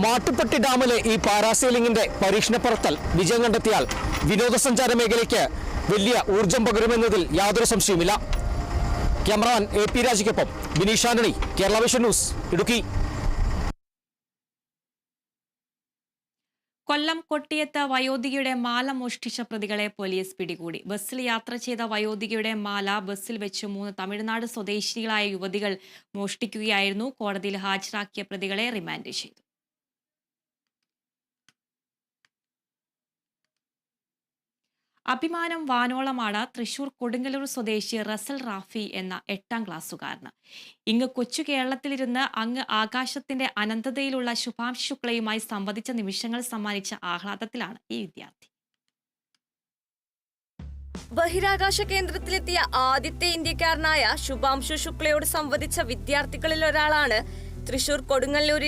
മാട്ടുപ്പെട്ടി ഡാമിലെ ഈ പാരാസെയിലിംഗിന്റെ പരീക്ഷണ പറത്തൽ വിജയം കണ്ടെത്തിയാൽ വിനോദസഞ്ചാര മേഖലയ്ക്ക് വലിയ ഊർജം പകരുമെന്നതിൽ യാതൊരു സംശയവുമില്ല. ക്യാമറാമാൻ AP രാജിക്കൊപ്പം ബിനീഷ് ആന്റണി, കേരള വിഷൻ ന്യൂസ്, ഇടുക്കി. കൊല്ലം കൊട്ടിയത്ത് വയോധികയുടെ മാല മോഷ്ടിച്ച പ്രതികളെ പോലീസ് പിടികൂടി. ബസ്സിൽ യാത്ര ചെയ്ത വയോധികയുടെ മാല ബസ്സിൽ വെച്ച് 3 തമിഴ്നാട് സ്വദേശികളായ യുവതികൾ മോഷ്ടിക്കുകയായിരുന്നു. കോടതിയിൽ ഹാജരാക്കിയ പ്രതികളെ റിമാൻഡ് ചെയ്തു. അഭിമാനം വാനോളമാണ് തൃശൂർ കൊടുങ്ങല്ലൂർ സ്വദേശി റസൽ റാഫി എന്ന 8ാം ക്ലാസ്സുകാരന്. ഇങ്ങ് കൊച്ചു കേരളത്തിലിരുന്ന് അങ്ങ് ആകാശത്തിന്റെ അനന്തതയിലുള്ള ശുഭാംശു ശുക്ലയുമായി സംവദിച്ച നിമിഷങ്ങൾ സമ്മാനിച്ച ആഹ്ലാദത്തിലാണ് ഈ വിദ്യാർത്ഥി. ബഹിരാകാശ കേന്ദ്രത്തിലെത്തിയ ആദ്യത്തെ ഇന്ത്യക്കാരനായ ശുഭാംശു ശുക്ലയോട് സംവദിച്ച വിദ്യാർത്ഥികളിൽ ഒരാളാണ് തൃശൂർ കൊടുങ്ങല്ലൂരിൽ